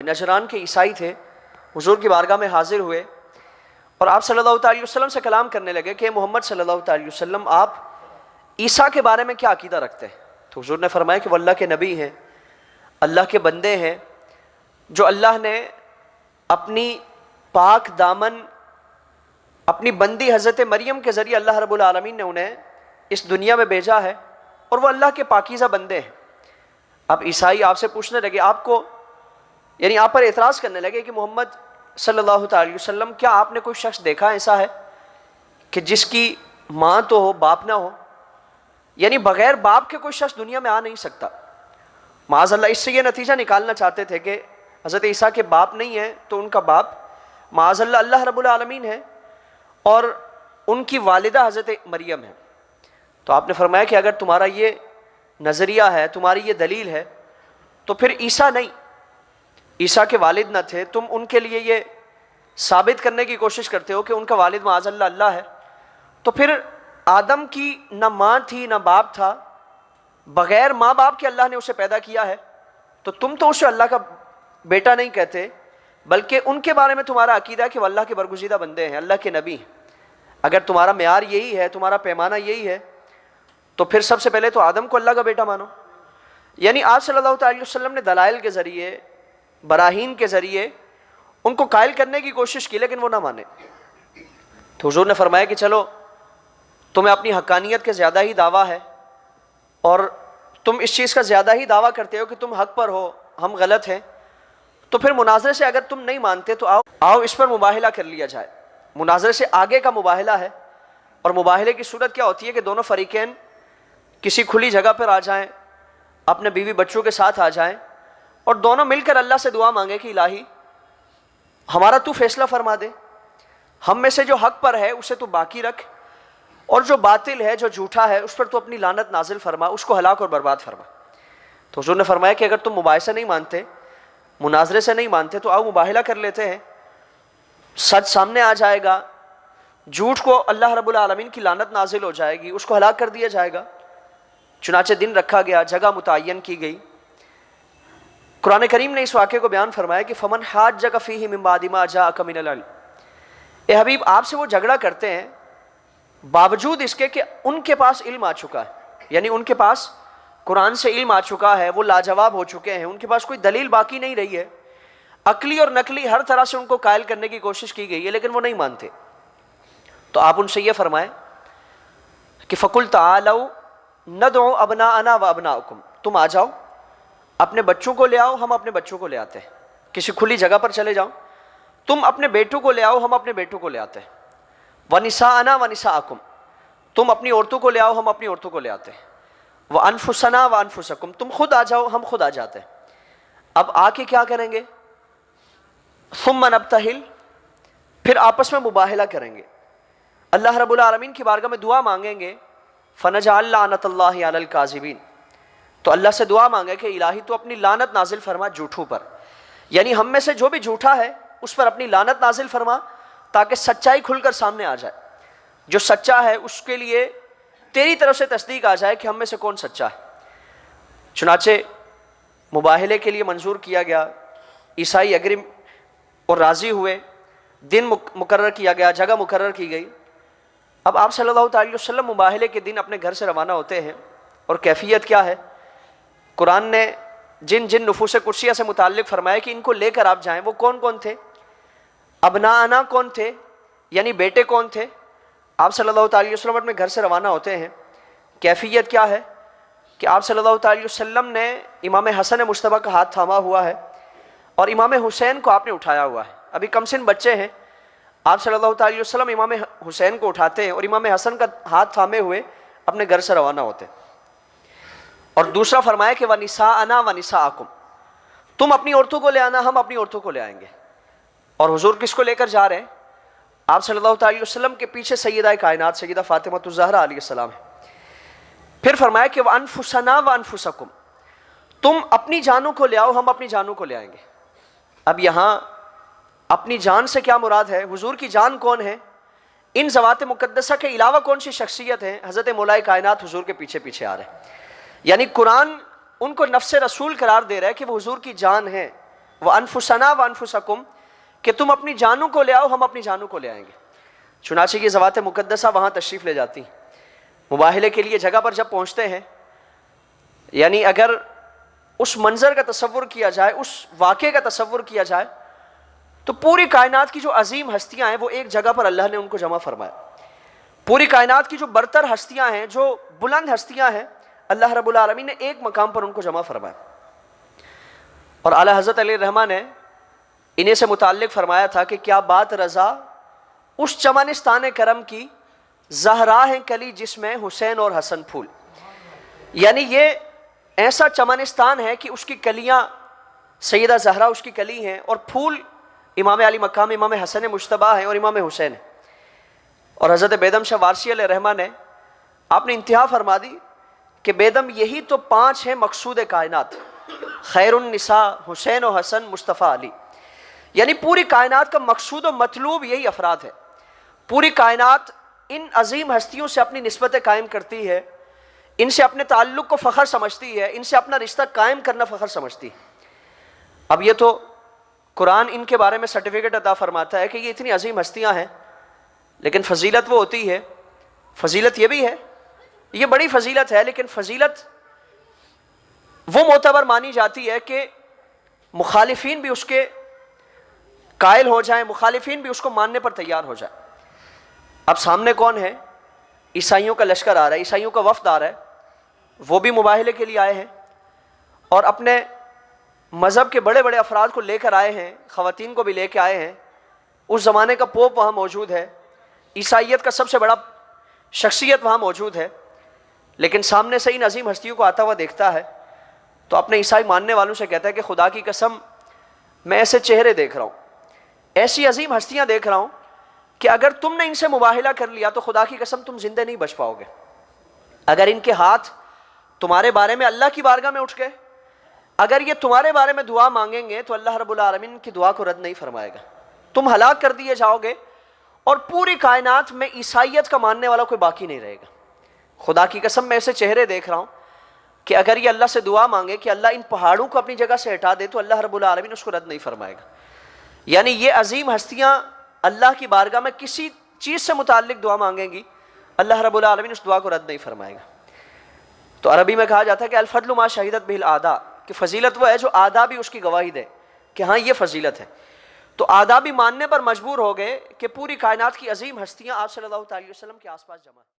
نجران کے عیسائی تھے، حضور کی بارگاہ میں حاضر ہوئے اور آپ صلی اللہ علیہ وسلم سے کلام کرنے لگے کہ محمد صلی اللہ علیہ وسلم آپ عیسیٰ کے بارے میں کیا عقیدہ رکھتے ہیں؟ تو حضور نے فرمایا کہ وہ اللہ کے نبی ہیں، اللہ کے بندے ہیں، جو اللہ نے اپنی پاک دامن اپنی بندی حضرت مریم کے ذریعے اللہ رب العالمین نے انہیں اس دنیا میں بھیجا ہے، اور وہ اللہ کے پاکیزہ بندے ہیں۔ اب عیسائی آپ سے پوچھنے لگے، آپ کو یعنی آپ پر اعتراض کرنے لگے کہ محمد صلی اللہ علیہ وسلم کیا آپ نے کوئی شخص دیکھا ایسا ہے کہ جس کی ماں تو ہو باپ نہ ہو؟ یعنی بغیر باپ کے کوئی شخص دنیا میں آ نہیں سکتا۔ معاذ اللہ اس سے یہ نتیجہ نکالنا چاہتے تھے کہ حضرت عیسیٰ کے باپ نہیں ہیں تو ان کا باپ معاذ اللہ اللہ رب العالمین ہے، اور ان کی والدہ حضرت مریم ہے۔ تو آپ نے فرمایا کہ اگر تمہارا یہ نظریہ ہے، تمہاری یہ دلیل ہے، تو پھر عیسیٰ نہیں، عیسیٰ کے والد نہ تھے، تم ان کے لیے یہ ثابت کرنے کی کوشش کرتے ہو کہ ان کا والد معاذ اللہ اللہ ہے، تو پھر آدم کی نہ ماں تھی نہ باپ تھا، بغیر ماں باپ کے اللہ نے اسے پیدا کیا ہے، تو تم تو اسے اللہ کا بیٹا نہیں کہتے، بلکہ ان کے بارے میں تمہارا عقیدہ ہے کہ وہ اللہ کے برگزیدہ بندے ہیں، اللہ کے نبی ہیں۔ اگر تمہارا معیار یہی ہے، تمہارا پیمانہ یہی ہے، تو پھر سب سے پہلے تو آدم کو اللہ کا بیٹا مانو۔ یعنی آپ صلی اللہ علیہ وسلم نے دلائل کے ذریعے، براہین کے ذریعے ان کو قائل کرنے کی کوشش کی، لیکن وہ نہ مانے۔ تو حضور نے فرمایا کہ چلو تمہیں اپنی حقانیت کے زیادہ ہی دعویٰ ہے، اور تم اس چیز کا زیادہ ہی دعویٰ کرتے ہو کہ تم حق پر ہو، ہم غلط ہیں، تو پھر مناظرے سے اگر تم نہیں مانتے تو آؤ اس پر مباہلہ کر لیا جائے۔ مناظرے سے آگے کا مباہلہ ہے، اور مباہلے کی صورت کیا ہوتی ہے کہ دونوں فریقین کسی کھلی جگہ پر آ جائیں، اپنے بیوی بچوں کے ساتھ آ جائیں، اور دونوں مل کر اللہ سے دعا مانگے کہ الہی ہمارا تو فیصلہ فرما دے، ہم میں سے جو حق پر ہے اسے تو باقی رکھ، اور جو باطل ہے، جو جھوٹا ہے، اس پر تو اپنی لعنت نازل فرما، اس کو ہلاک اور برباد فرما۔ تو حضور نے فرمایا کہ اگر تم مباحثہ نہیں مانتے، مناظرے سے نہیں مانتے، تو آؤ مباہلہ کر لیتے ہیں، سچ سامنے آ جائے گا، جھوٹ کو اللہ رب العالمین کی لعنت نازل ہو جائے گی، اس کو ہلاک کر دیا جائے گا۔ چنانچہ دن رکھا گیا، جگہ متعین کی گئی۔ قرآن کریم نے اس واقعے کو بیان فرمایا کہ فمن حاجک فیہ من بعد ما جاءک من العلم، اے حبیب آپ سے وہ جھگڑا کرتے ہیں باوجود اس کے کہ ان کے پاس علم آ چکا ہے، یعنی ان کے پاس قرآن سے علم آ چکا ہے، وہ لاجواب ہو چکے ہیں، ان کے پاس کوئی دلیل باقی نہیں رہی ہے، عقلی اور نقلی ہر طرح سے ان کو قائل کرنے کی کوشش کی گئی ہے، لیکن وہ نہیں مانتے۔ تو آپ ان سے یہ فرمائیں کہ فَقُلْ تَعَالَوْا نَدْعُ أَبْنَاءَنَا وَأَبْنَاءَكُمْ، تم آ جاؤ، اپنے بچوں کو لے آؤ، ہم اپنے بچوں کو لے آتے ہیں، کسی کھلی جگہ پر چلے جاؤ، تم اپنے بیٹوں کو لے آؤ، ہم اپنے بیٹوں کو لے آتے ہیں، وَنِسَاءَنَا وَنِسَاءَكُمْ، تم اپنی عورتوں کو لے آؤ، ہم اپنی عورتوں کو لے آتے ہیں، وَأَنفُسَنَا وَأَنفُسَكُمْ، تم خود آ جاؤ، ہم خود آ جاتے ہیں۔ اب آ کے کیا کریں گے؟ ثُمَّ نَبْتَهِلْ، پھر آپس میں مباہلہ کریں گے، اللہ رب العالمین کی بارگاہ میں دعا مانگیں گے، فَنَجْعَلْ لَعْنَةَ اللَّهِ عَلَى الْكَاذِبِينَ، تو اللہ سے دعا مانگے کہ الہی تو اپنی لعنت نازل فرما جھوٹوں پر، یعنی ہم میں سے جو بھی جھوٹا ہے اس پر اپنی لعنت نازل فرما، تاکہ سچائی کھل کر سامنے آ جائے، جو سچا ہے اس کے لیے تیری طرف سے تصدیق آ جائے کہ ہم میں سے کون سچا ہے۔ چنانچہ مباہلے کے لیے منظور کیا گیا، عیسائی اگرم اور راضی ہوئے، دن مقرر کیا گیا، جگہ مقرر کی گئی۔ اب آپ صلی اللہ علیہ وسلم مباہلے کے دن اپنے گھر سے روانہ ہوتے ہیں، اور کیفیت کیا ہے؟ قرآن نے جن نفوس قدسیہ سے متعلق فرمایا کہ ان کو لے کر آپ جائیں، وہ کون کون تھے؟ ابناءنا کون تھے؟ یعنی بیٹے کون تھے؟ آپ صلی اللہ علیہ وسلم اپنے گھر سے روانہ ہوتے ہیں، کیفیت کیا ہے کہ آپ صلی اللہ علیہ وسلم نے امام حسن مجتبیٰ کا ہاتھ تھاما ہوا ہے، اور امام حسین کو آپ نے اٹھایا ہوا ہے، ابھی کم سن بچے ہیں، آپ صلی اللہ علیہ وسلم امام حسین کو اٹھاتے ہیں اور امام حسن کا ہاتھ تھامے ہوئے اپنے گھر سے روانہ ہوتے ہیں۔ اور دوسرا فرمایا کہ وَنِسَاءَنَا وَنِسَاءَكُمْ، تم اپنی عورتوں کو لے آنا، ہم اپنی عورتوں کو لے آئیں گے۔ اور حضور کس کو لے کر جا رہے ہیں؟ آپ صلی اللہ علیہ وسلم کے پیچھے سیدہ کائنات سیدہ فاطمہ الزہرا علیہ السلام ہے۔ پھر فرمایا کہ وَأَنفُسَنَا وَأَنفُسَكُمْ، تم اپنی جانوں کو لے آؤ، ہم اپنی جانوں کو لے آئیں گے۔ اب یہاں اپنی جان سے کیا مراد ہے؟ حضور کی جان کون ہے؟ ان ذوات مقدسہ کے علاوہ کون سی شخصیت ہے؟ حضرت مولا کائنات حضور کے پیچھے پیچھے آ رہے ہیں، یعنی قرآن ان کو نفس رسول قرار دے رہا ہے کہ وہ حضور کی جان ہے، وَأَنفُسَنَا وَأَنفُسَكُمْ کہ تم اپنی جانوں کو لے آؤ، ہم اپنی جانوں کو لے آئیں گے۔ چنانچہ یہ ذوات مقدسہ وہاں تشریف لے جاتی ہیں مباہلے کے لیے۔ جگہ پر جب پہنچتے ہیں، یعنی اگر اس منظر کا تصور کیا جائے، اس واقعے کا تصور کیا جائے، تو پوری کائنات کی جو عظیم ہستیاں ہیں وہ ایک جگہ پر اللہ نے ان کو جمع فرمایا۔ پوری کائنات کی جو برتر ہستیاں ہیں، جو بلند ہستیاں ہیں، اللہ رب العالمین نے ایک مقام پر ان کو جمع فرمایا۔ اور اعلیٰ حضرت علیہ الرحمٰن نے انہیں سے متعلق فرمایا تھا کہ کیا بات رضا اس چمنستان کرم کی، زہرا ہے کلی جس میں حسین اور حسن پھول۔ یعنی یہ ایسا چمنستان ہے کہ اس کی کلیاں سیدہ زہرا اس کی کلی ہیں، اور پھول امام علی مقام امام حسن مجتبیٰ ہیں اور امام حسین ہیں۔ اور حضرت بیدم شاہ وارثی علیہ الرحمٰن نے آپ نے انتہا فرما دی کہ بیدم یہی تو 5 ہیں مقصود کائنات، خیر النساء حسین و حسن مصطفیٰ علی۔ یعنی پوری کائنات کا مقصود و مطلوب یہی افراد ہے۔ پوری کائنات ان عظیم ہستیوں سے اپنی نسبت قائم کرتی ہے، ان سے اپنے تعلق کو فخر سمجھتی ہے، ان سے اپنا رشتہ قائم کرنا فخر سمجھتی ہے۔ اب یہ تو قرآن ان کے بارے میں سرٹیفکیٹ عطا فرماتا ہے کہ یہ اتنی عظیم ہستیاں ہیں، لیکن فضیلت وہ ہوتی ہے، فضیلت یہ بھی ہے، یہ بڑی فضیلت ہے، لیکن فضیلت وہ معتبر مانی جاتی ہے کہ مخالفین بھی اس کے قائل ہو جائیں، مخالفین بھی اس کو ماننے پر تیار ہو جائیں۔ اب سامنے کون ہے؟ عیسائیوں کا لشکر آ رہا ہے، عیسائیوں کا وفد آ رہا ہے، وہ بھی مباہلے کے لیے آئے ہیں اور اپنے مذہب کے بڑے بڑے افراد کو لے کر آئے ہیں، خواتین کو بھی لے کے آئے ہیں۔ اس زمانے کا پوپ وہاں موجود ہے، عیسائیت کا سب سے بڑا شخصیت وہاں موجود ہے، لیکن سامنے سے ان عظیم ہستیوں کو آتا ہوا دیکھتا ہے تو اپنے عیسائی ماننے والوں سے کہتا ہے کہ خدا کی قسم میں ایسے چہرے دیکھ رہا ہوں، ایسی عظیم ہستیاں دیکھ رہا ہوں کہ اگر تم نے ان سے مباہلہ کر لیا تو خدا کی قسم تم زندہ نہیں بچ پاؤ گے۔ اگر ان کے ہاتھ تمہارے بارے میں اللہ کی بارگاہ میں اٹھ گئے، اگر یہ تمہارے بارے میں دعا مانگیں گے تو اللہ رب العالمین کی دعا کو رد نہیں فرمائے گا، تم ہلاک کر دیے جاؤ گے، اور پوری کائنات میں عیسائیت کا ماننے والا کوئی باقی نہیں رہے گا۔ خدا کی قسم میں ایسے چہرے دیکھ رہا ہوں کہ اگر یہ اللہ سے دعا مانگے کہ اللہ ان پہاڑوں کو اپنی جگہ سے ہٹا دے تو اللہ رب العالمین اس کو رد نہیں فرمائے گا۔ یعنی یہ عظیم ہستیاں اللہ کی بارگاہ میں کسی چیز سے متعلق دعا مانگیں گی، اللہ رب العالمین اس دعا کو رد نہیں فرمائے گا۔ تو عربی میں کہا جاتا ہے کہ الفضل ما شہدت بہ الاعداء، کہ فضیلت وہ ہے جو اعداء بھی اس کی گواہی دے کہ ہاں یہ فضیلت ہے۔ تو اعداء بھی ماننے پر مجبور ہو گئے کہ پوری کائنات کی عظیم ہستیاں آپ صلی اللہ علیہ وسلم کے آس پاس جمع ہیں۔